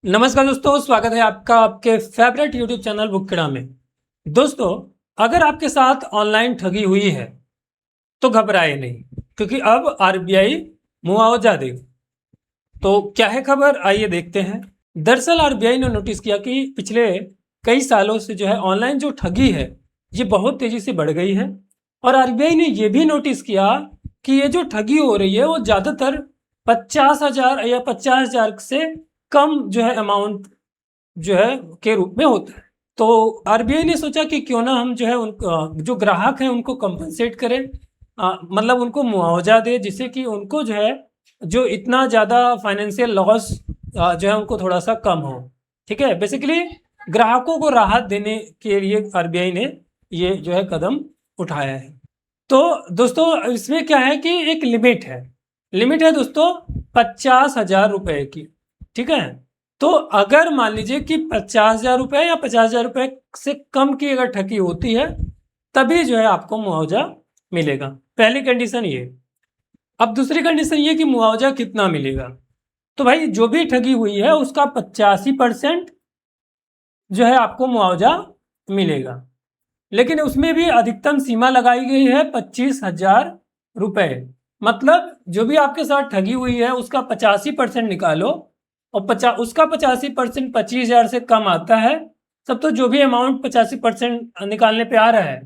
नमस्कार दोस्तों, स्वागत है आपका आपके फेवरेट यूट्यूब चैनल बुककिड़ा में। दोस्तों, अगर आपके साथ ऑनलाइन ठगी हुई है तो घबराए नहीं, क्योंकि अब आरबीआई मुआवजा देगी। तो क्या है खबर, आइए देखते हैं। दरअसल आरबीआई ने नोटिस किया कि पिछले कई सालों से जो है ऑनलाइन जो ठगी है ये बहुत तेजी से बढ़ गई है। और आरबीआई ने ये भी नोटिस किया कि ये जो ठगी हो रही है वो ज़्यादातर 50,000 या 50,000 से कम जो है अमाउंट जो है के रूप में होता है। तो आरबीआई ने सोचा कि क्यों ना हम जो है उन जो ग्राहक हैं उनको कंपनसेट करें, मतलब उनको मुआवजा दे, जिससे कि उनको जो है जो इतना ज़्यादा फाइनेंशियल लॉस जो है उनको थोड़ा सा कम हो। ठीक है, बेसिकली ग्राहकों को राहत देने के लिए आरबीआई ने ये जो है कदम उठाया है। तो दोस्तों, इसमें क्या है कि एक लिमिट है दोस्तों 50,000 रुपए की। ठीक है, तो अगर मान लीजिए कि 50,000 रुपए या 50,000 रुपए से कम की अगर ठगी होती है तभी जो है आपको मुआवजा मिलेगा। पहली कंडीशन ये। अब दूसरी कंडीशन ये कि मुआवजा कितना मिलेगा। तो भाई, जो भी ठगी हुई है उसका 85% जो है आपको मुआवजा मिलेगा, लेकिन उसमें भी अधिकतम सीमा लगाई गई है 25,000 रुपए। मतलब जो भी आपके साथ ठगी हुई है उसका 85% निकालो और उसका 85% 25,000 से कम आता है तब तो जो भी अमाउंट 85% निकालने पे आ रहा है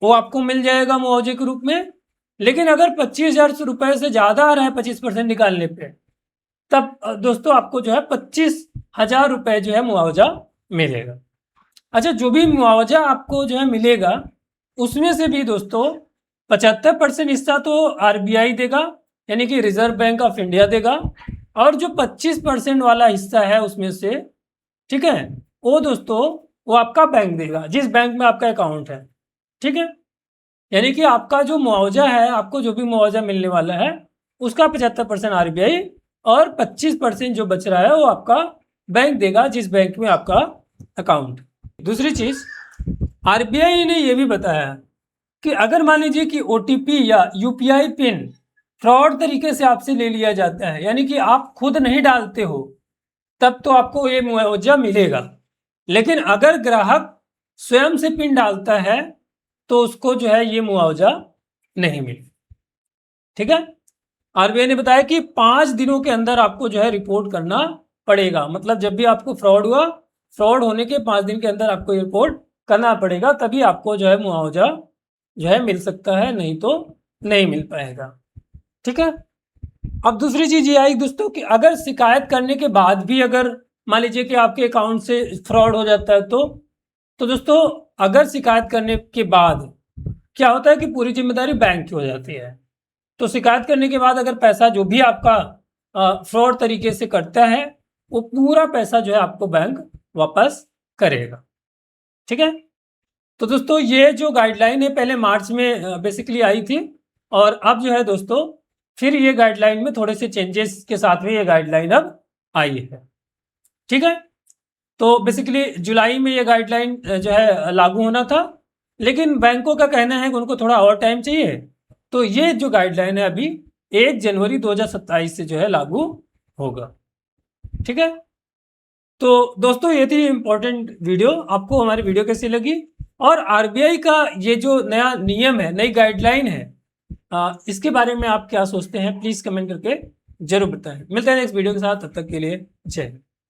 वो आपको मिल जाएगा मुआवजे के रूप में। लेकिन अगर 25,000 रुपए से ज़्यादा आ रहा है 25% निकालने पे, तब दोस्तों आपको जो है 25,000 रुपए जो है मुआवजा मिलेगा। अच्छा, जो भी मुआवजा आपको जो है मिलेगा उसमें से भी दोस्तों 75% हिस्सा तो आरबीआई देगा, यानी कि रिजर्व बैंक ऑफ इंडिया देगा। और जो 25% वाला हिस्सा है उसमें से, ठीक है, वो दोस्तों वो आपका बैंक देगा, जिस बैंक में आपका अकाउंट है। ठीक है, यानी कि आपका जो मुआवजा है, आपको जो भी मुआवजा मिलने वाला है उसका 75% आरबीआई और 25% जो बच रहा है वो आपका बैंक देगा, जिस बैंक में आपका अकाउंट। दूसरी चीज, आरबीआई ने यह भी बताया कि अगर मान लीजिए कि ओटीपी या यूपीआई पिन फ्रॉड तरीके से आपसे ले लिया जाता है, यानी कि आप खुद नहीं डालते हो, तब तो आपको ये मुआवजा मिलेगा। लेकिन अगर ग्राहक स्वयं से पिन डालता है तो उसको जो है ये मुआवजा नहीं मिलेगा। ठीक है, आरबीआई ने बताया कि 5 दिनों के अंदर आपको जो है रिपोर्ट करना पड़ेगा। मतलब जब भी आपको फ्रॉड हुआ, फ्रॉड होने के 5 दिन के अंदर आपको रिपोर्ट करना पड़ेगा, तभी आपको जो है मुआवजा जो है मिल सकता है, नहीं तो नहीं मिल पाएगा। ठीक है, अब दूसरी चीज ये आई दोस्तों कि अगर शिकायत करने के बाद भी अगर मान लीजिए कि आपके अकाउंट से फ्रॉड हो जाता है तो दोस्तों, अगर शिकायत करने के बाद क्या होता है कि पूरी जिम्मेदारी बैंक की हो जाती है। तो शिकायत करने के बाद अगर पैसा जो भी आपका फ्रॉड तरीके से करता है वो पूरा पैसा जो है आपको बैंक वापस करेगा। ठीक है, तो दोस्तों ये जो गाइडलाइन है पहले मार्च में बेसिकली आई थी, और अब जो है दोस्तों फिर ये गाइडलाइन में थोड़े से चेंजेस के साथ में ये गाइडलाइन अब आई है। ठीक है, तो बेसिकली जुलाई में ये गाइडलाइन जो है लागू होना था, लेकिन बैंकों का कहना है कि उनको थोड़ा और टाइम चाहिए। तो ये जो गाइडलाइन है अभी 1 जनवरी 2027 से जो है लागू होगा। ठीक है, तो दोस्तों ये थी इम्पोर्टेंट वीडियो। आपको हमारी वीडियो कैसी लगी, और आरबीआई का ये जो नया नियम है, नई गाइडलाइन है, इसके बारे में आप क्या सोचते हैं, प्लीज़ कमेंट करके जरूर बताएं। मिलते हैं नेक्स्ट वीडियो के साथ, तब तक के लिए जय हिंद।